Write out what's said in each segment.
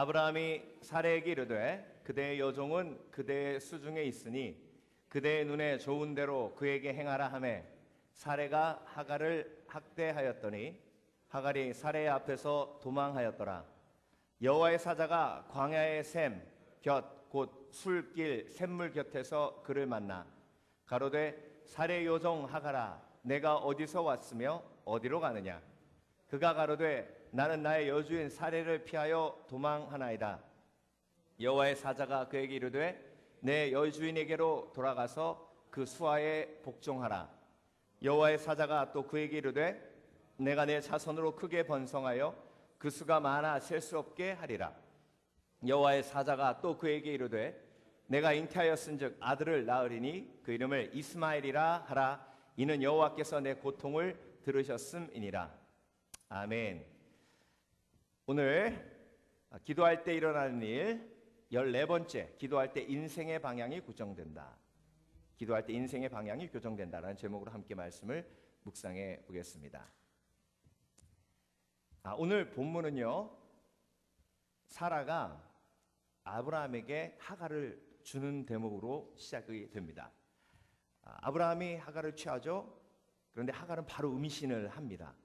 아브라함이 사레에게 이르되 그대의 여종은 그대의 수중에 있으니 그대의 눈에 좋은 대로 그에게 행하라 하매 사레가 하갈을 학대하였더니 하갈이 사레의 앞에서 도망하였더라. 여호와의 사자가 광야의 샘 곁 곧 술길 샘물 곁에서 그를 만나 가로되 사레의 여종 하갈아 내가 어디서 왔으며 어디로 가느냐. 그가 가로되 나는 나의 여주인 사레를 피하여 도망하나이다. 여호와의 사자가 그에게 이르되 내 여주인에게로 돌아가서 그 수하에 복종하라. 여호와의 사자가 또 그에게 이르되 내가 내 자손으로 크게 번성하여 그 수가 많아 셀 수 없게 하리라. 여호와의 사자가 또 그에게 이르되 내가 잉태하였은즉 아들을 낳으리니 그 이름을 이스마엘이라 하라. 이는 여호와께서 내 고통을 들으셨음이니라. 아멘. 오늘 기도할 때 일어나는 일 14번째, 기도할 때 인생의 방향이 고정된다. 기도할 때 인생의 방향이 교정된다라는 제목으로 함께 말씀을 묵상해 보겠습니다. 오늘 본문은요, 사라가 아브라함에게 하갈을 주는 대목으로 시작이 됩니다. 아브라함이 하갈을 취하죠. 그런데 하갈은 바로 임신을 합니다.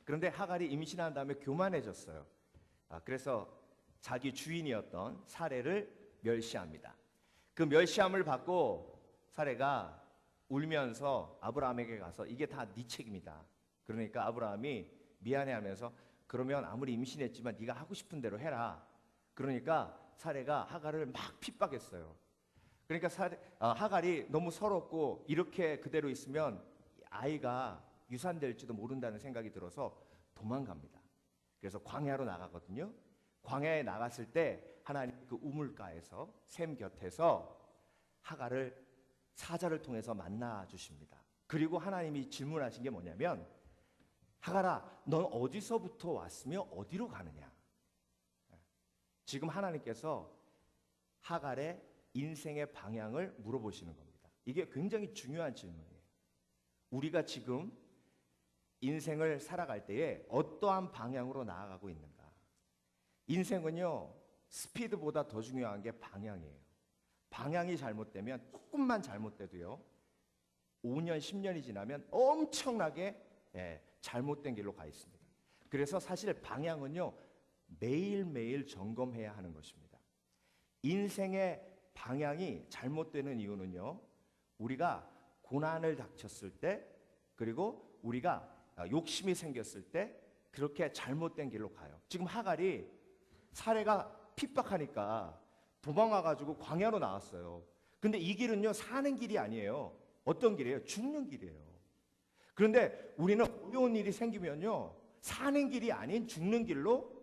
그런데 하갈이 임신한 다음에 교만해졌어요. 그래서 자기 주인이었던 사레를 멸시합니다. 그 멸시함을 받고 사레가 울면서 아브라함에게 가서 이게 다 네 책임이다. 그러니까 아브라함이 미안해하면서 그러면 아무리 임신했지만 네가 하고 싶은 대로 해라. 그러니까 사레가 하갈을 막 핍박했어요. 그러니까 하갈이 너무 서럽고 이렇게 그대로 있으면 아이가 유산될지도 모른다는 생각이 들어서 도망갑니다. 그래서 광야로 나가거든요. 광야에 나갔을 때 하나님 그 우물가에서 샘 곁에서 하갈을 사자를 통해서 만나 주십니다. 그리고 하나님이 질문하신 게 뭐냐면 하갈아 넌 어디서부터 왔으며 어디로 가느냐. 지금 하나님께서 하갈의 인생의 방향을 물어보시는 겁니다. 이게 굉장히 중요한 질문이에요. 우리가 지금 인생을 살아갈 때에 어떠한 방향으로 나아가고 있는가. 인생은요 스피드보다 더 중요한 게 방향이에요. 방향이 잘못되면 조금만 잘못돼도요 5년 10년이 지나면 엄청나게 잘못된 길로 가 있습니다. 그래서 사실 방향은요 매일매일 점검해야 하는 것입니다. 인생의 방향이 잘못되는 이유는요 우리가 고난을 닥쳤을 때 그리고 우리가 욕심이 생겼을 때 그렇게 잘못된 길로 가요. 지금 하갈이 사레가 핍박하니까 도망와가지고 광야로 나왔어요. 근데 이 길은요 사는 길이 아니에요. 어떤 길이에요? 죽는 길이에요. 그런데 우리는 어려운 일이 생기면요 사는 길이 아닌 죽는 길로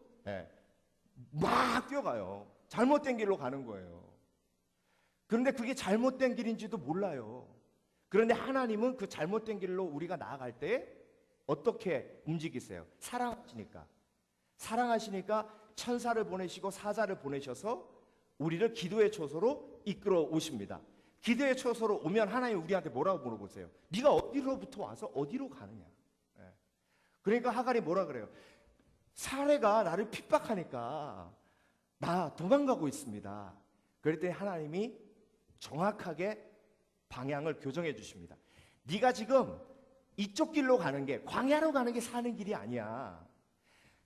막 뛰어가요. 잘못된 길로 가는 거예요. 그런데 그게 잘못된 길인지도 몰라요. 그런데 하나님은 그 잘못된 길로 우리가 나아갈 때 어떻게 움직이세요? 사랑하시니까 천사를 보내시고 사자를 보내셔서 우리를 기도의 초소로 이끌어 오십니다. 기도의 초소로 오면 하나님 우리한테 뭐라고 물어보세요? 네가 어디로부터 와서 어디로 가느냐. 그러니까 하갈이 뭐라 그래요? 사레가 나를 핍박하니까 나 도망가고 있습니다. 그랬더니 하나님이 정확하게 방향을 교정해 주십니다. 네가 지금 이쪽 길로 가는 게 광야로 가는 게 사는 길이 아니야.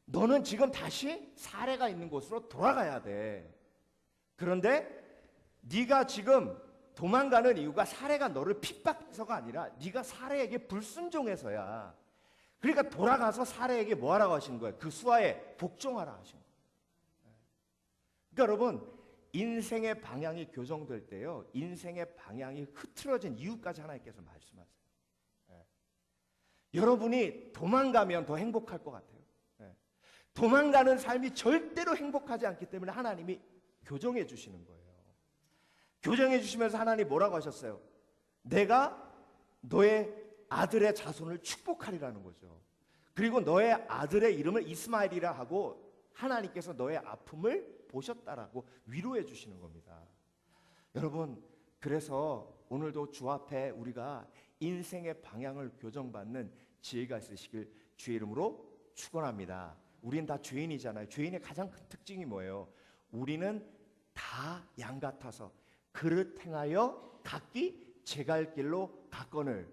너는 지금 다시 사레가 있는 곳으로 돌아가야 돼. 그런데 네가 지금 도망가는 이유가 사레가 너를 핍박해서가 아니라 네가 사레에게 불순종해서야. 그러니까 돌아가서 사레에게 뭐 하라고 하시는 거예요? 그 수하에 복종하라 하신 거예요. 그러니까 여러분 인생의 방향이 교정될 때요 인생의 방향이 흐트러진 이유까지 하나님께서 말씀하세요. 여러분이 도망가면 더 행복할 것 같아요. 도망가는 삶이 절대로 행복하지 않기 때문에 하나님이 교정해 주시는 거예요. 교정해 주시면서 하나님 뭐라고 하셨어요? 내가 너의 아들의 자손을 축복하리라는 거죠. 그리고 너의 아들의 이름을 이스마엘이라 하고 하나님께서 너의 아픔을 보셨다라고 위로해 주시는 겁니다. 여러분 그래서 오늘도 주 앞에 우리가 인생의 방향을 교정받는 지혜가 있으시길 주의 이름으로 축원합니다. 우린 다 죄인이잖아요. 죄인의 가장 큰 특징이 뭐예요? 우리는 다 양 같아서 그릇 행하여 각기 제 갈 길로 갔거늘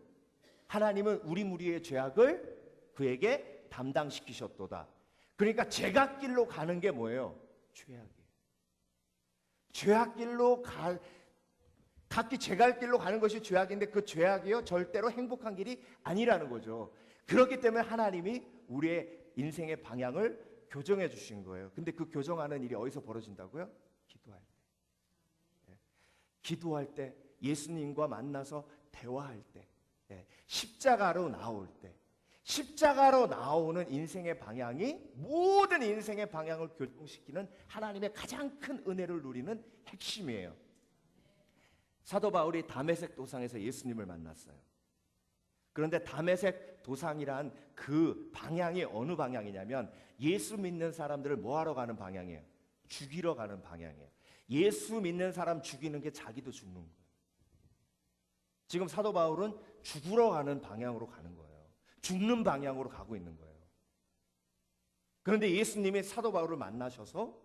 하나님은 우리 무리의 죄악을 그에게 담당시키셨도다. 그러니까 제갓길로 가는 게 뭐예요? 죄악이에요. 죄악길로 각기 제갈 길로 가는 것이 죄악인데 그 죄악이요 절대로 행복한 길이 아니라는 거죠. 그렇기 때문에 하나님이 우리의 인생의 방향을 교정해 주신 거예요. 근데 그 교정하는 일이 어디서 벌어진다고요? 기도할 때. 기도할 때, 예수님과 만나서 대화할 때, 십자가로 나올 때, 십자가로 나오는 인생의 방향이 모든 인생의 방향을 교정시키는 하나님의 가장 큰 은혜를 누리는 핵심이에요. 사도 바울이 다메섹 도상에서 예수님을 만났어요. 그런데 다메섹 도상이란 그 방향이 어느 방향이냐면 예수 믿는 사람들을 뭐하러 가는 방향이에요? 죽이러 가는 방향이에요. 예수 믿는 사람 죽이는 게 자기도 죽는 거예요. 지금 사도 바울은 죽으러 가는 방향으로 가는 거예요. 죽는 방향으로 가고 있는 거예요. 그런데 예수님이 사도 바울을 만나셔서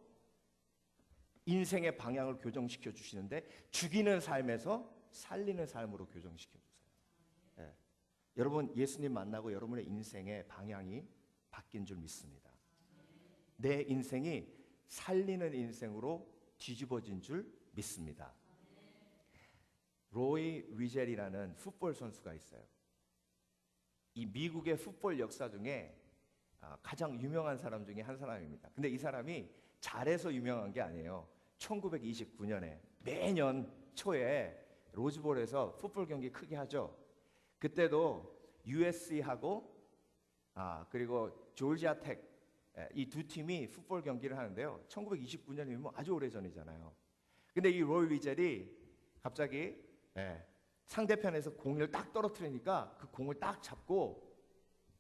인생의 방향을 교정시켜 주시는데 죽이는 삶에서 살리는 삶으로 교정시켜 주세요. 여러분 예수님 만나고 여러분의 인생의 방향이 바뀐 줄 믿습니다. 내 인생이 살리는 인생으로 뒤집어진 줄 믿습니다. 로이 위젤이라는 풋볼 선수가 있어요. 이 미국의 풋볼 역사 중에 가장 유명한 사람 중에 한 사람입니다. 근데 이 사람이 잘해서 유명한 게 아니에요. 1929년에 매년 초에 로즈볼에서 풋볼 경기 크게 하죠. 그때도 USC하고 그리고 조지아 텍 이 두 팀이 풋볼 경기를 하는데요. 1929년이면 아주 오래전이잖아요. 근데 이 로이 위젤이 갑자기 상대편에서 공을 딱 떨어뜨리니까 그 공을 딱 잡고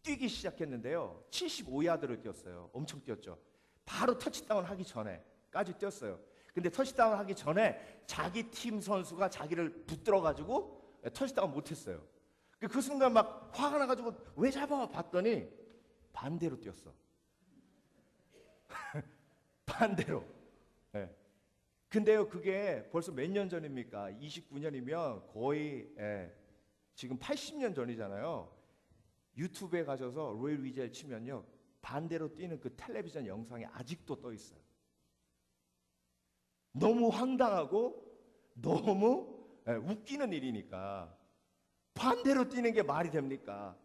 뛰기 시작했는데요. 75야드를 뛰었어요. 엄청 뛰었죠. 바로 터치다운 하기 전에까지 뛰었어요. 근데 터치다운 하기 전에 자기 팀 선수가 자기를 붙들어가지고 터치다운 못했어요. 그 순간 막 화가 나가지고 왜 잡아 봤더니 반대로 뛰었어. 반대로. 근데요 그게 벌써 몇 년 전입니까? 29년이면 거의 지금 80년 전이잖아요. 유튜브에 가셔서 로이 위젤 치면요 반대로 뛰는 그 텔레비전 영상이 아직도 떠 있어요. 너무 황당하고 너무 웃기는 일이니까 반대로 뛰는 게 말이 됩니까?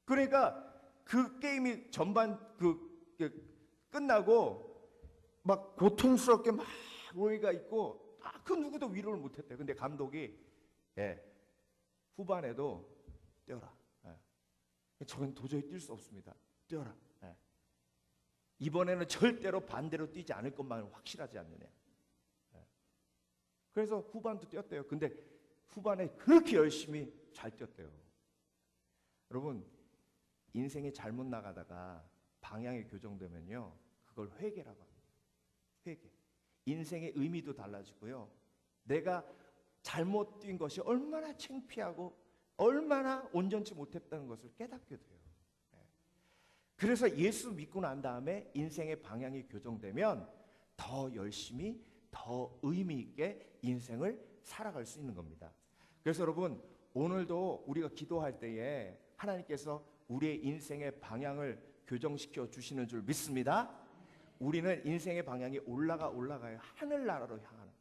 그러니까 그 게임이 전반 끝나고 막 고통스럽게 막 로이가 있고 그 누구도 위로를 못했대요. 근데 감독이 후반에도 뛰어라. 저건 도저히 뛸 수 없습니다. 뛰어라. 이번에는 절대로 반대로 뛰지 않을 것만 확실하지 않느냐. 그래서 후반도 뛰었대요. 근데 후반에 그렇게 열심히 잘 뛰었대요. 여러분 인생이 잘못 나가다가 방향이 교정되면요 그걸 회개라고 합니다. 회개. 인생의 의미도 달라지고요. 내가 잘못 뛴 것이 얼마나 창피하고 얼마나 온전치 못했다는 것을 깨닫게 돼요. 그래서 예수 믿고 난 다음에 인생의 방향이 교정되면 더 열심히 더 의미 있게 인생을 살아갈 수 있는 겁니다. 그래서 여러분 오늘도 우리가 기도할 때에 하나님께서 우리의 인생의 방향을 교정시켜 주시는 줄 믿습니다. 우리는 인생의 방향이 올라가요. 하늘나라로 향하는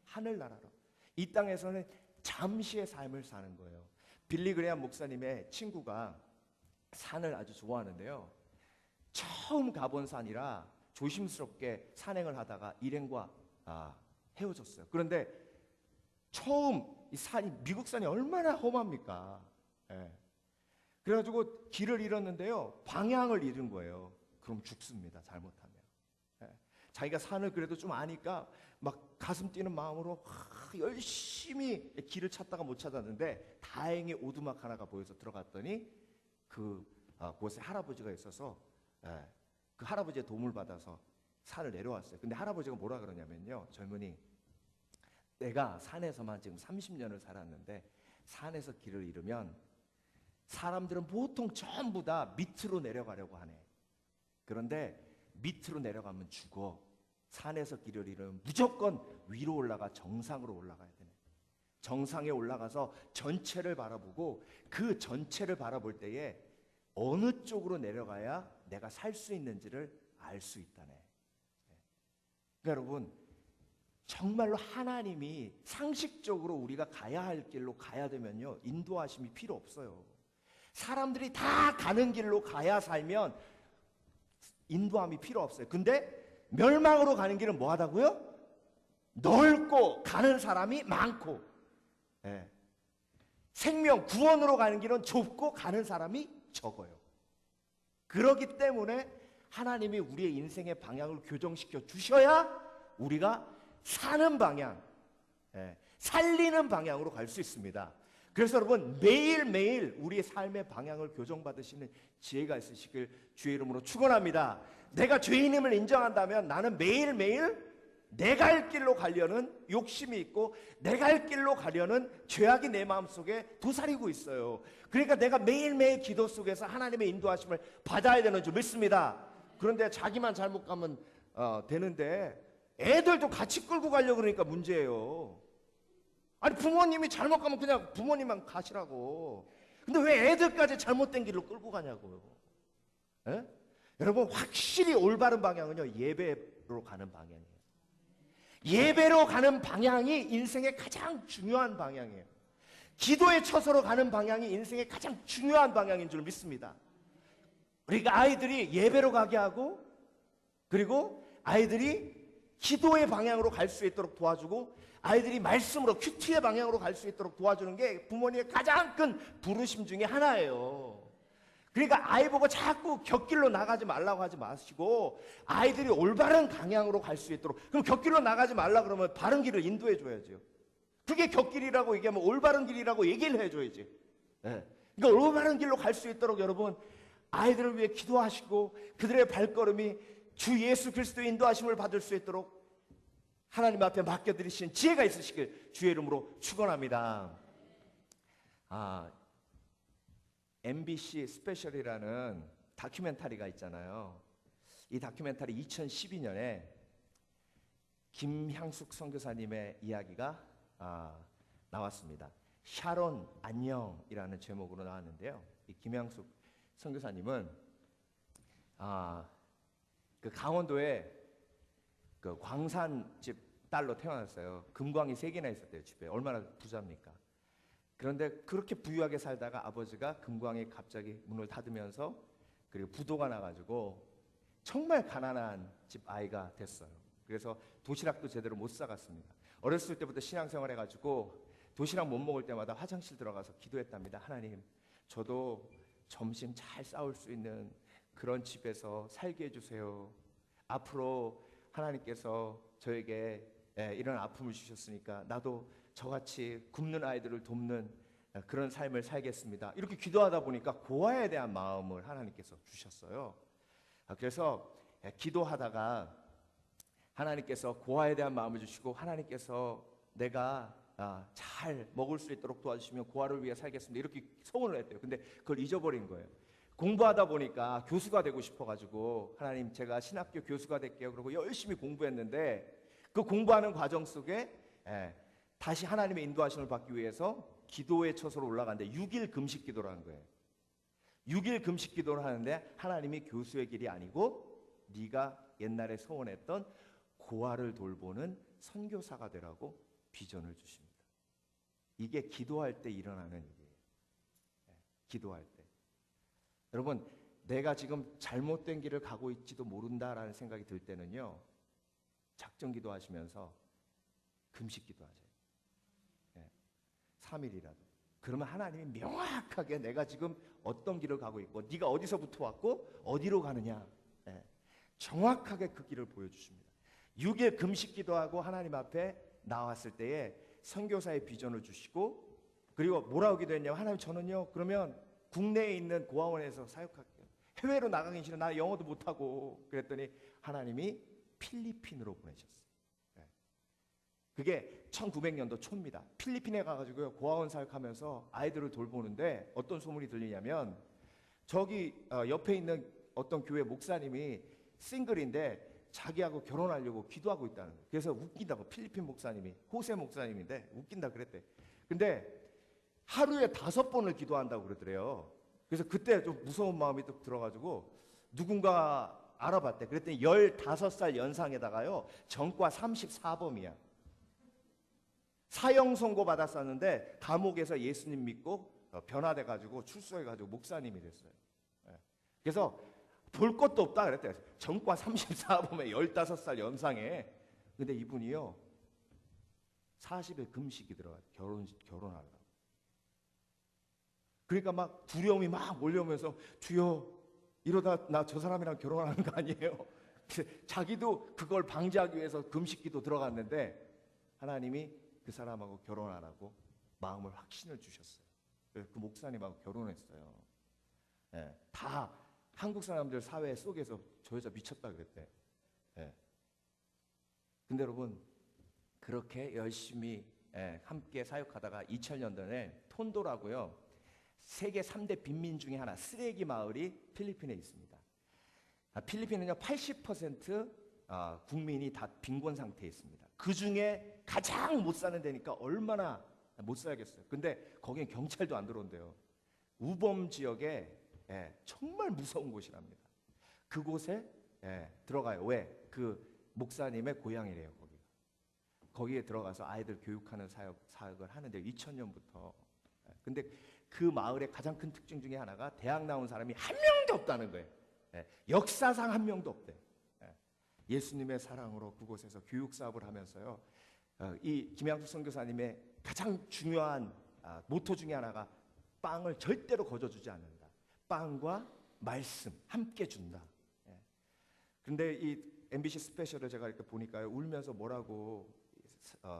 하늘나라로. 이 땅에서는 잠시의 삶을 사는 거예요. 빌리 그레이엄 목사님의 친구가 산을 아주 좋아하는데요. 처음 가본 산이라 조심스럽게 산행을 하다가 일행과 헤어졌어요. 그런데 처음 이 산이 미국 산이 얼마나 험합니까? 그래가지고 길을 잃었는데요. 방향을 잃은 거예요. 그럼 죽습니다. 잘못하면. 자기가 산을 그래도 좀 아니까 막 가슴 뛰는 마음으로 열심히 길을 찾다가 못 찾았는데 다행히 오두막 하나가 보여서 들어갔더니 그곳에 할아버지가 있어서 그 할아버지의 도움을 받아서 산을 내려왔어요. 근데 할아버지가 뭐라 그러냐면요. 젊은이 내가 산에서만 지금 30년을 살았는데 산에서 길을 잃으면 사람들은 보통 전부 다 밑으로 내려가려고 하네. 그런데 밑으로 내려가면 죽어. 산에서 길을 잃으면 무조건 위로 올라가 정상으로 올라가야 되네. 정상에 올라가서 전체를 바라보고 그 전체를 바라볼 때에 어느 쪽으로 내려가야 내가 살 수 있는지를 알 수 있다네. 그러니까 여러분, 정말로 하나님이 상식적으로 우리가 가야 할 길로 가야 되면요, 인도하심이 필요 없어요. 사람들이 다 가는 길로 가야 살면 인도함이 필요 없어요. 근데 멸망으로 가는 길은 뭐 하다고요? 넓고 가는 사람이 많고, 예. 생명 구원으로 가는 길은 좁고 가는 사람이 적어요. 그렇기 때문에 하나님이 우리의 인생의 방향을 교정시켜 주셔야 우리가 사는 방향, 살리는 방향으로 갈 수 있습니다. 그래서 여러분, 매일매일 우리의 삶의 방향을 교정받으시는 지혜가 있으시길 주의 이름으로 축원합니다. 내가 죄인임을 인정한다면 나는 매일매일 내 갈 길로 가려는 욕심이 있고 내 갈 길로 가려는 죄악이 내 마음속에 도사리고 있어요. 그러니까 내가 매일매일 기도 속에서 하나님의 인도하심을 받아야 되는 줄 믿습니다. 그런데 자기만 잘못 가면 되는데 애들도 같이 끌고 가려고 그러니까 문제예요. 아니, 부모님이 잘못 가면 그냥 부모님만 가시라고. 근데 왜 애들까지 잘못된 길로 끌고 가냐고요. 에? 여러분, 확실히 올바른 방향은요, 예배로 가는 방향이에요. 예배로 가는 방향이 인생의 가장 중요한 방향이에요. 기도의 처소로 가는 방향이 인생의 가장 중요한 방향인 줄 믿습니다. 그러니까 아이들이 예배로 가게 하고, 그리고 아이들이 기도의 방향으로 갈 수 있도록 도와주고, 아이들이 말씀으로 큐티의 방향으로 갈 수 있도록 도와주는 게 부모님의 가장 큰 부르심 중에 하나예요. 그러니까 아이 보고 자꾸 곁길로 나가지 말라고 하지 마시고 아이들이 올바른 방향으로 갈 수 있도록. 그럼 곁길로 나가지 말라 그러면 바른 길을 인도해 줘야죠. 그게 곁길이라고 얘기하면 올바른 길이라고 얘기를 해줘야지. 네. 그러니까 올바른 길로 갈 수 있도록 여러분, 아이들을 위해 기도하시고 그들의 발걸음이 주 예수 그리스도의 인도하심을 받을 수 있도록 하나님 앞에 맡겨드리신 지혜가 있으시길 주의 이름으로 축원합니다. MBC 스페셜이라는 다큐멘터리가 있잖아요. 이 다큐멘터리 2012년에 김향숙 선교사님의 이야기가 나왔습니다. 샤론 안녕이라는 제목으로 나왔는데요. 이 김향숙 선교사님은 그 강원도에 그 광산집 딸로 태어났어요. 금광이 3개나 있었대요, 집에. 얼마나 부자입니까? 그런데 그렇게 부유하게 살다가 아버지가 금광이 갑자기 문을 닫으면서, 그리고 부도가 나가지고 정말 가난한 집 아이가 됐어요. 그래서 도시락도 제대로 못 사갔습니다. 어렸을 때부터 신앙생활 해가지고 도시락 못 먹을 때마다 화장실 들어가서 기도했답니다. 하나님, 저도 점심 잘 싸울 수 있는 그런 집에서 살게 해주세요. 앞으로 하나님께서 저에게 이런 아픔을 주셨으니까 나도 저같이 굶는 아이들을 돕는 그런 삶을 살겠습니다. 이렇게 기도하다 보니까 고아에 대한 마음을 하나님께서 주셨어요. 그래서 기도하다가 하나님께서 고아에 대한 마음을 주시고, 하나님께서 내가 잘 먹을 수 있도록 도와주시면 고아를 위해 살겠습니다, 이렇게 소원을 했대요. 근데 그걸 잊어버린 거예요. 공부하다 보니까 교수가 되고 싶어가지고, 하나님, 제가 신학교 교수가 될게요. 그러고 열심히 공부했는데 그 공부하는 과정 속에 다시 하나님의 인도하심을 받기 위해서 기도의 처소로 올라가는데 6일 금식 기도를 하는 거예요. 6일 금식 기도를 하는데 하나님이 교수의 길이 아니고 네가 옛날에 소원했던 고아를 돌보는 선교사가 되라고 비전을 주십니다. 이게 기도할 때 일어나는 일이에요. 기도할 때. 여러분, 내가 지금 잘못된 길을 가고 있지도 모른다라는 생각이 들 때는요, 작정 기도하시면서 금식 기도하세요. 3일이라도. 그러면 하나님이 명확하게 내가 지금 어떤 길을 가고 있고 네가 어디서부터 왔고 어디로 가느냐, 정확하게 그 길을 보여주십니다. 6일 금식 기도하고 하나님 앞에 나왔을 때에 선교사의 비전을 주시고, 그리고 뭐라고 기도했냐면, 하나님, 저는요 그러면 국내에 있는 고아원에서 사역할게요. 해외로 나가기 싫어. 나 영어도 못하고. 그랬더니 하나님이 필리핀으로 보내셨어요. 그게 1900년도 초입니다. 필리핀에 가가지고요, 고아원 사역하면서 아이들을 돌보는데 어떤 소문이 들리냐면, 저기 옆에 있는 어떤 교회 목사님이 싱글인데 자기하고 결혼하려고 기도하고 있다는 거예요. 그래서 웃긴다고, 필리핀 목사님이, 호세 목사님인데 웃긴다 그랬대. 근데 하루에 5번을 기도한다고 그러더래요. 그래서 그때 좀 무서운 마음이 또 들어가지고 누군가 알아봤대. 그랬더니 15살 연상에다가요, 전과 34범이야. 사형 선고 받았었는데 감옥에서 예수님 믿고 변화돼가지고 출소해가지고 목사님이 됐어요. 그래서 볼 것도 없다 그랬대요. 전과 34범에 15살 연상에. 근데 이분이요, 40일 금식이 들어가요. 결혼하려고. 그러니까 막 두려움이 막 몰려오면서, 주여, 이러다 나 저 사람이랑 결혼하는 거 아니에요? 자기도 그걸 방지하기 위해서 금식기도 들어갔는데 하나님이 그 사람하고 결혼하라고 마음을 확신을 주셨어요. 그래서 그 목사님하고 결혼했어요. 예, 다 한국 사람들 사회 속에서 저 여자 미쳤다 그랬대. 예. 근데 여러분, 그렇게 열심히 함께 사역하다가 2000년도에 톤도라고요, 세계 3대 빈민 중에 하나, 쓰레기 마을이 필리핀에 있습니다. 필리핀은요 80% 국민이 다 빈곤 상태에 있습니다. 그 중에 가장 못 사는 데니까 얼마나 못 살겠어요. 근데 거기엔 경찰도 안 들어온대요. 우범 지역에 정말 무서운 곳이랍니다. 그곳에 들어가요. 왜? 그 목사님의 고향이래요. 거기에 들어가서 아이들 교육하는 사역을 하는데 2000년부터. 근데 그 마을의 가장 큰 특징 중에 하나가 대학 나온 사람이 한 명도 없다는 거예요. 역사상 한 명도 없대. 예수님의 사랑으로 그곳에서 교육 사업을 하면서요, 이 김양숙 선교사님의 가장 중요한 모토 중에 하나가 빵을 절대로 거저주지 않는다. 빵과 말씀 함께 준다. 그런데 이 MBC 스페셜을 제가 이렇게 보니까요, 울면서 뭐라고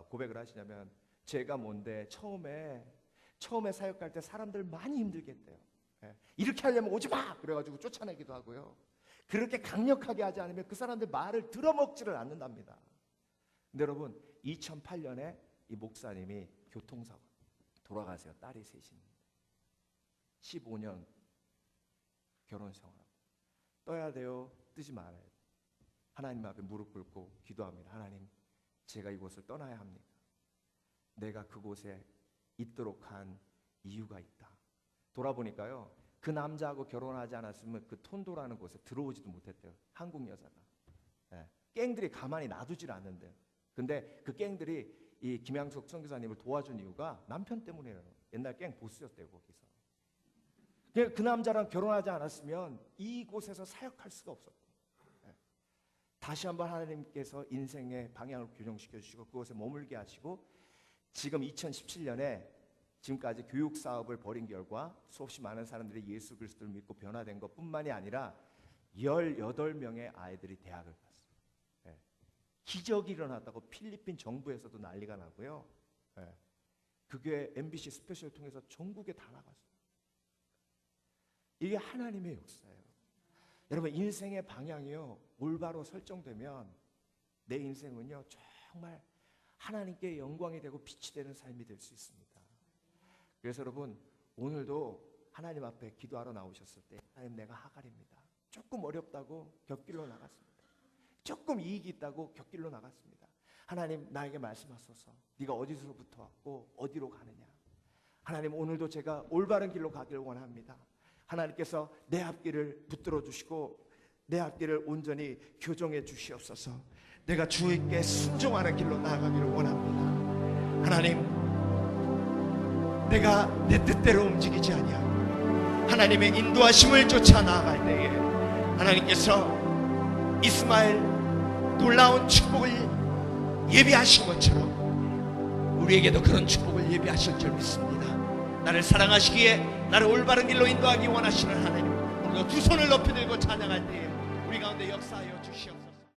고백을 하시냐면, 제가 뭔데 처음에 사역할 때 사람들 많이 힘들게 했대요. 이렇게 하려면 오지 마! 그래가지고 쫓아내기도 하고요. 그렇게 강력하게 하지 않으면 그 사람들 말을 들어먹지를 않는답니다. 근데 여러분, 2008년에 이 목사님이 교통사고 돌아가세요. 딸이 셋입니다. 15년 결혼 생활. 떠야 돼요? 뜨지 말아야 돼요? 하나님 앞에 무릎 꿇고 기도합니다. 하나님, 제가 이곳을 떠나야 합니다. 내가 그곳에 있도록 한 이유가 있다. 돌아보니까요, 그 남자하고 결혼하지 않았으면 그 톤도라는 곳에 들어오지도 못했대요. 한국 여자가. 갱들이 가만히 놔두질 않는데요. 근데 그 갱들이 이 김양숙 선교사님을 도와준 이유가 남편 때문이에요. 옛날 갱 보스였대요, 거기서. 그 남자랑 결혼하지 않았으면 이곳에서 사역할 수가 없었고, 다시 한번 하나님께서 인생의 방향을 교정시켜 주시고 그곳에 머물게 하시고, 지금 2017년에 지금까지 교육 사업을 벌인 결과 수없이 많은 사람들이 예수 그리스도를 믿고 변화된 것뿐만이 아니라 18명의 아이들이 대학을 갔어요. 기적이 일어났다고 필리핀 정부에서도 난리가 나고요. 그게 MBC 스페셜을 통해서 전국에 다 나갔어요. 이게 하나님의 역사예요. 여러분, 인생의 방향이요, 올바로 설정되면 내 인생은요 정말 하나님께 영광이 되고 빛이 되는 삶이 될 수 있습니다. 그래서 여러분, 오늘도 하나님 앞에 기도하러 나오셨을 때, 하나님, 내가 하갈입니다. 조금 어렵다고 곁길로 나갔습니다. 조금 이익이 있다고 곁길로 나갔습니다. 하나님, 나에게 말씀하소서. 네가 어디서부터 왔고 어디로 가느냐. 하나님, 오늘도 제가 올바른 길로 가길 원합니다. 하나님께서 내 앞길을 붙들어 주시고 내 앞길을 온전히 교정해 주시옵소서. 내가 주님께 순종하는 길로 나아가기를 원합니다. 하나님, 내가 내 뜻대로 움직이지 아니하고 하나님의 인도하심을 쫓아 나아갈 때에 하나님께서 이스마엘 놀라운 축복을 예비하신 것처럼 우리에게도 그런 축복을 예비하실 줄 믿습니다. 나를 사랑하시기에 나를 올바른 길로 인도하기 원하시는 하나님, 오늘도 두 손을 높이 들고 찬양할 때에 우리 가운데 역사하여